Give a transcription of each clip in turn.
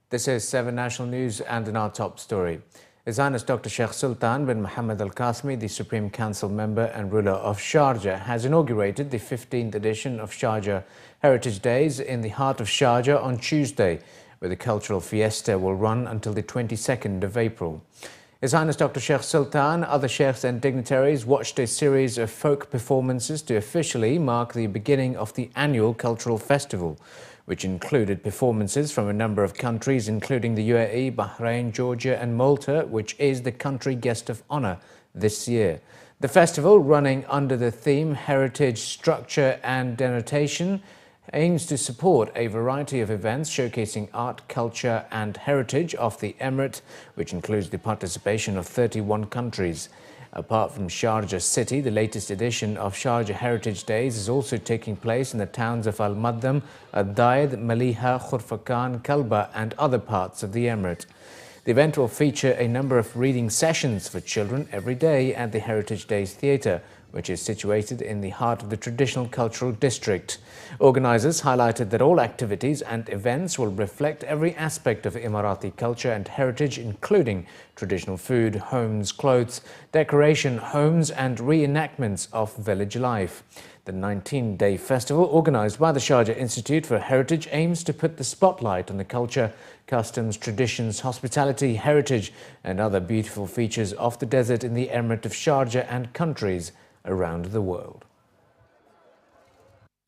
This is 7 National News, and in our top story, His Highness Dr. Sheikh Sultan bin Mohammed Al Qasimi, the Supreme Council member and ruler of Sharjah, has inaugurated the 15th edition of Sharjah Heritage Days in the Heart of Shajrah on Tuesday, where the cultural fiesta will run until the 22nd of April. His Highness Dr. Sheikh Sultan, other sheikhs and dignitaries watched a series of folk performances to officially mark the beginning of the annual cultural festival, which included performances from a number of countries, including the UAE, Bahrain, Georgia and Malta, which is the country guest of honor this year. The festival, running under the theme Heritage, Structure and Denotation, aims to support a variety of events showcasing art, culture and heritage of the Emirate, which includes the participation of 31 countries. Apart from Sharjah city, the latest edition of Sharjah Heritage Days is also taking place in the towns of Al-Maddam, Ad-Daid, Maliha, Khurfakan, Kalba and other parts of the Emirate. The event will feature a number of reading sessions for children every day at the Heritage Days Theatre, which is situated in the heart of the traditional cultural district. Organisers highlighted that all activities and events will reflect every aspect of Emirati culture and heritage, including traditional food, homes, clothes, decoration, homes and reenactments of village life. The 19-day festival, organised by the Sharjah Institute for Heritage, aims to put the spotlight on the culture, customs, traditions, hospitality, heritage and other beautiful features of the desert in the Emirate of Sharjah and countries around the world.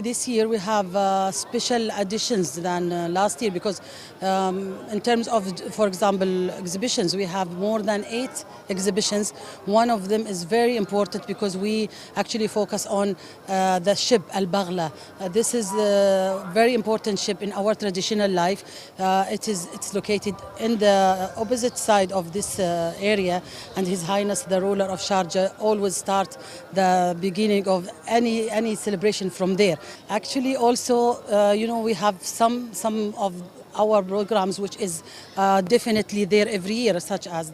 This year we have special additions than last year because in terms of, for example, exhibitions, we have more than 8 exhibitions. One of them is very important because we actually focus on the ship, Al-Baghla. This is a very important ship in our traditional life. It's located in the opposite side of this area, and His Highness the Ruler of Sharjah always start the beginning of any celebration from there. Actually, also, we have some of our programs which is definitely there every year, such as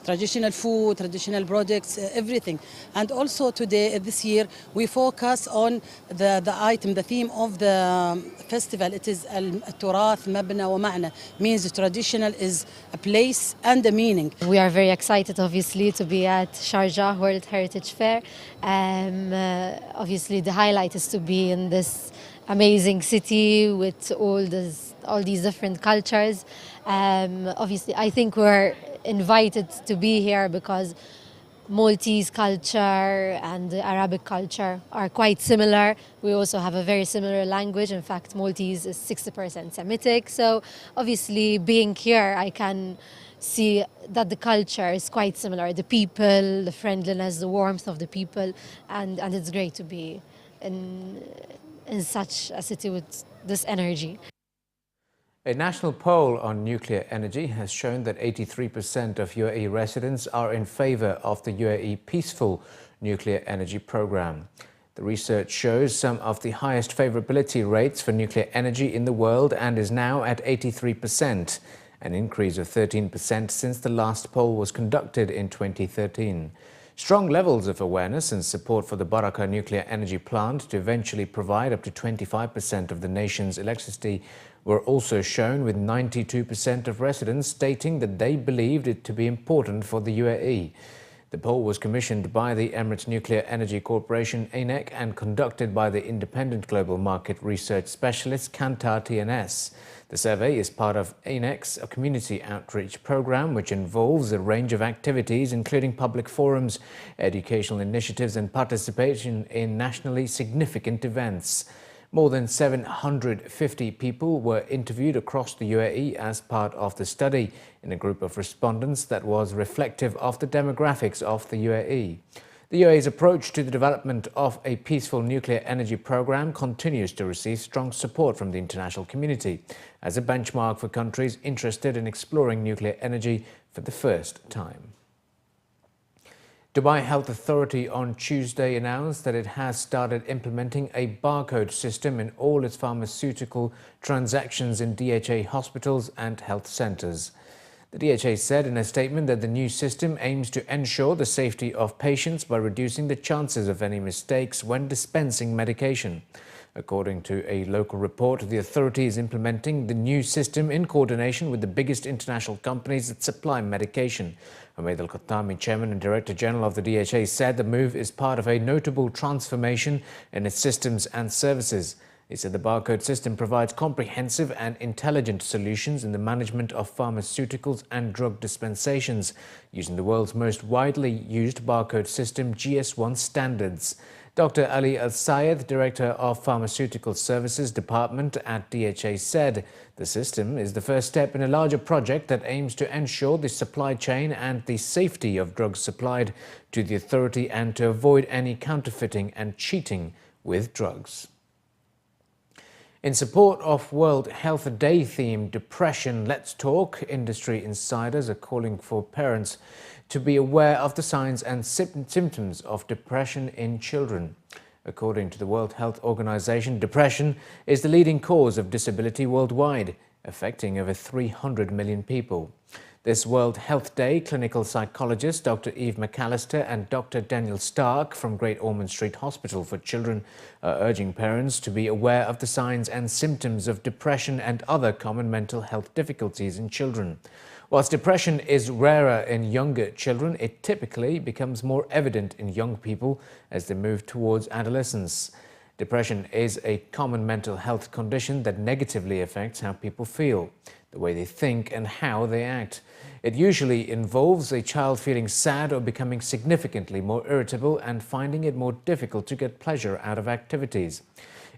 traditional food, traditional products, everything. And also today, this year, we focus on the theme of the festival. It is Al-Turath, Mabna wa Ma'na, means traditional is a place and a meaning. We are very excited, obviously, to be at Sharjah World Heritage Fair. Obviously, the highlight is to be in this amazing city with all these different cultures. Obviously, I think we're invited to be here because Maltese culture and the Arabic culture are quite similar. We also have a very similar language. In fact, Maltese is 60% Semitic. So obviously, being here, I can see that the culture is quite similar. The people, the friendliness, the warmth of the people, and it's great to be in such a city with this energy. A national poll on nuclear energy has shown that 83% of UAE residents are in favour of the UAE peaceful nuclear energy programme. The research shows some of the highest favourability rates for nuclear energy in the world and is now at 83%, an increase of 13% since the last poll was conducted in 2013. Strong levels of awareness and support for the Barakah nuclear energy plant to eventually provide up to 25% of the nation's electricity were also shown, with 92% of residents stating that they believed it to be important for the UAE. The poll was commissioned by the Emirates Nuclear Energy Corporation, ANEC, and conducted by the independent global market research specialist Kantar TNS. The survey is part of ANEC's community outreach program, which involves a range of activities, including public forums, educational initiatives and participation in nationally significant events. More than 750 people were interviewed across the UAE as part of the study in a group of respondents that was reflective of the demographics of the UAE. The UAE's approach to the development of a peaceful nuclear energy program continues to receive strong support from the international community as a benchmark for countries interested in exploring nuclear energy for the first time. Dubai Health Authority on Tuesday announced that it has started implementing a barcode system in all its pharmaceutical transactions in DHA hospitals and health centres. The DHA said in a statement that the new system aims to ensure the safety of patients by reducing the chances of any mistakes when dispensing medication. According to a local report, the authority is implementing the new system in coordination with the biggest international companies that supply medication. Hamid Al-Khattami, Chairman and Director General of the DHA, said the move is part of a notable transformation in its systems and services. He said the barcode system provides comprehensive and intelligent solutions in the management of pharmaceuticals and drug dispensations using the world's most widely used barcode system, GS1 standards. Dr. Ali Al-Sayed, Director of Pharmaceutical Services Department at DHA, said the system is the first step in a larger project that aims to ensure the supply chain and the safety of drugs supplied to the authority and to avoid any counterfeiting and cheating with drugs. In support of World Health Day theme Depression, Let's Talk, industry insiders are calling for parents to be aware of the signs and symptoms of depression in children. According to the World Health Organization, depression is the leading cause of disability worldwide, affecting over 300 million people. This World Health Day, clinical psychologists Dr. Eve McAllister and Dr. Daniel Stark from Great Ormond Street Hospital for Children are urging parents to be aware of the signs and symptoms of depression and other common mental health difficulties in children. Whilst depression is rarer in younger children, it typically becomes more evident in young people as they move towards adolescence. Depression is a common mental health condition that negatively affects how people feel, the way they think and how they act. It usually involves a child feeling sad or becoming significantly more irritable and finding it more difficult to get pleasure out of activities.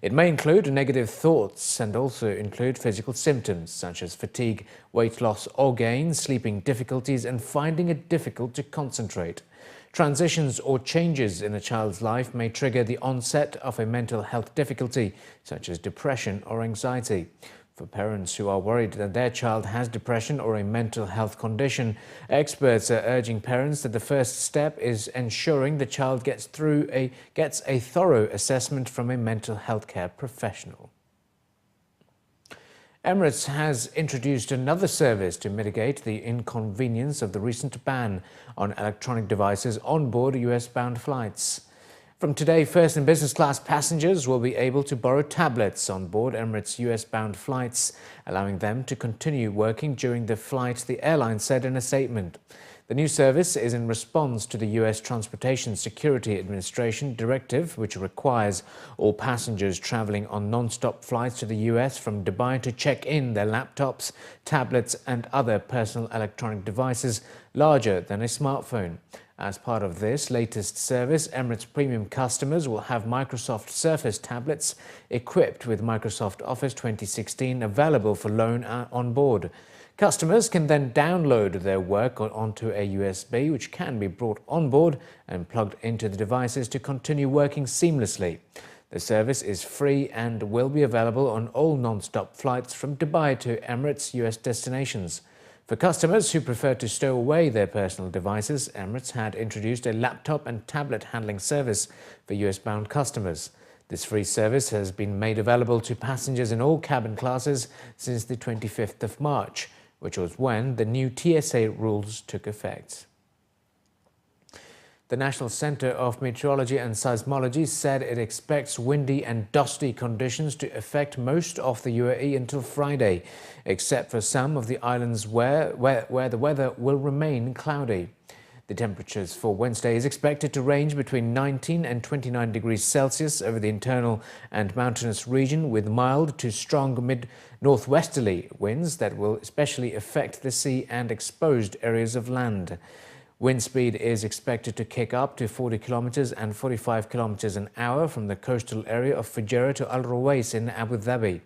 It may include negative thoughts and also include physical symptoms such as fatigue, weight loss or gain, sleeping difficulties and finding it difficult to concentrate. Transitions or changes in a child's life may trigger the onset of a mental health difficulty such as depression or anxiety. For parents who are worried that their child has depression or a mental health condition, experts are urging parents that the first step is ensuring the child gets a thorough assessment from a mental health care professional. Emirates has introduced another service to mitigate the inconvenience of the recent ban on electronic devices on board US-bound flights. From today, first and business class passengers will be able to borrow tablets on board Emirates US-bound flights, allowing them to continue working during the flight, the airline said in a statement. The new service is in response to the US Transportation Security Administration directive, which requires all passengers traveling on non-stop flights to the US from Dubai to check in their laptops, tablets and other personal electronic devices larger than a smartphone. As part of this latest service, Emirates Premium customers will have Microsoft Surface tablets equipped with Microsoft Office 2016 available for loan on board. Customers can then download their work onto a USB, which can be brought on board and plugged into the devices to continue working seamlessly. The service is free and will be available on all non-stop flights from Dubai to Emirates US destinations. For customers who prefer to stow away their personal devices, Emirates had introduced a laptop and tablet handling service for US-bound customers. This free service has been made available to passengers in all cabin classes since the 25th of March, which was when the new TSA rules took effect. The National Centre of Meteorology and Seismology said it expects windy and dusty conditions to affect most of the UAE until Friday, except for some of the islands where the weather will remain cloudy. The temperatures for Wednesday is expected to range between 19 and 29 degrees Celsius over the internal and mountainous region, with mild to strong mid-northwesterly winds that will especially affect the sea and exposed areas of land. Wind speed is expected to kick up to 40 kilometers and 45 kilometers an hour from the coastal area of Fujairah to Al Ruwais in Abu Dhabi.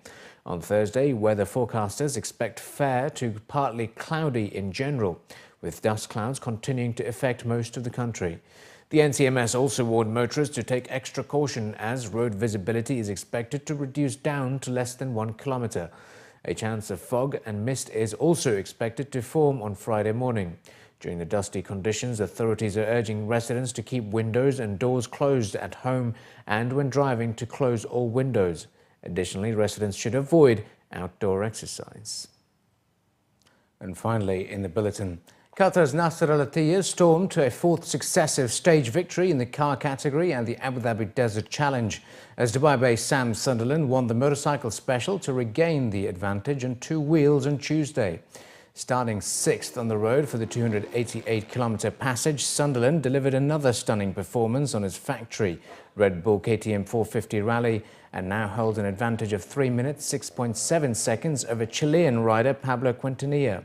On Thursday, weather forecasters expect fair to partly cloudy in general, with dust clouds continuing to affect most of the country. The NCMS also warned motorists to take extra caution as road visibility is expected to reduce down to less than 1 kilometer. A chance of fog and mist is also expected to form on Friday morning. During the dusty conditions, authorities are urging residents to keep windows and doors closed at home and when driving to close all windows. Additionally, residents should avoid outdoor exercise. And finally, in the bulletin, Qatar's Nasser Al Attiyah stormed to a fourth successive stage victory in the car category and the Abu Dhabi Desert Challenge, as Dubai-based Sam Sunderland won the motorcycle special to regain the advantage on two wheels on Tuesday. Starting sixth on the road for the 288-kilometre passage, Sunderland delivered another stunning performance on his factory Red Bull KTM 450 rally and now holds an advantage of 3 minutes 6.7 seconds over Chilean rider Pablo Quintanilla.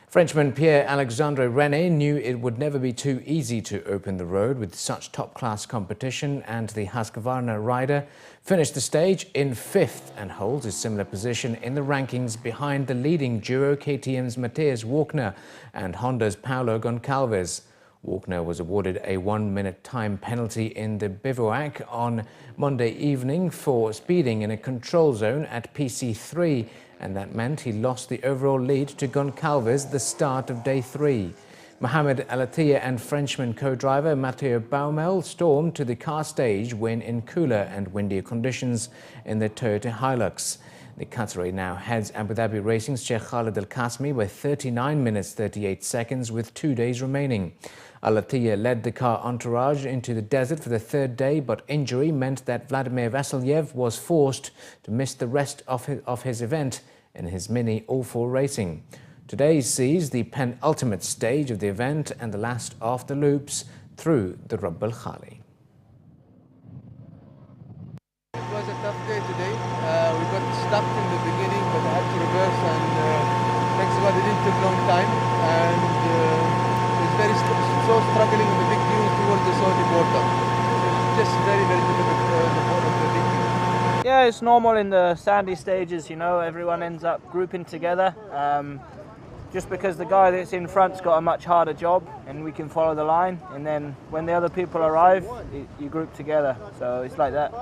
Frenchman Pierre-Alexandre René knew it would never be too easy to open the road with such top-class competition, and the Husqvarna rider finished the stage in fifth and holds a similar position in the rankings behind the leading duo KTM's Matthias Walkner and Honda's Paulo Goncalves. Walkner was awarded a 1-minute time penalty in the bivouac on Monday evening for speeding in a control zone at PC3, and that meant he lost the overall lead to Goncalves at the start of day 3. Mohamed Al Attiyah and Frenchman co-driver Mathieu Baumel stormed to the car stage win in cooler and windier conditions in the Toyota Hilux. The Qatari now heads Abu Dhabi Racing's Sheikh Khalid Al Qasmi with 39 minutes 38 seconds with 2 days remaining. Al Attiyah led the car entourage into the desert for the third day, but injury meant that Vladimir Vasilyev was forced to miss the rest of his event in his Mini All-4 racing. Today sees the penultimate stage of the event and the last of the loops through the Rabb Al Khali. It was a tough day today. We got stuck in the beginning, but I had to reverse, and thanks to God it didn't take a long time, and it's very so struggling with the big view towards the Saudi border. Just very difficult the big view. Yeah, it's normal in the sandy stages, you know, everyone ends up grouping together. Just because the guy that's in front's got a much harder job and we can follow the line, and then when the other people arrive, you group together. So it's like that.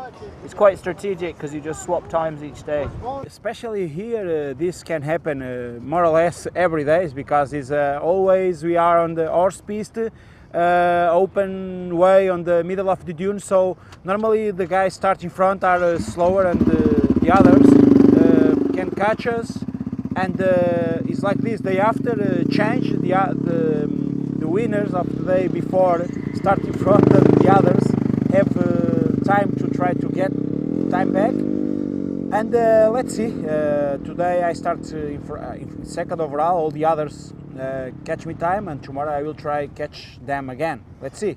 It's quite strategic because you just swap times each day. Especially here, this can happen more or less every day, because it's always we are on the horse piste, open way on the middle of the dune. So normally the guys start in front are slower, and the others can catch us. And it's like this. Day after change, the winners of the day before start in front, and the others have time to try to get time back. And let's see. Today I start in second overall. All the others catch me time, and tomorrow I will try catch them again. Let's see.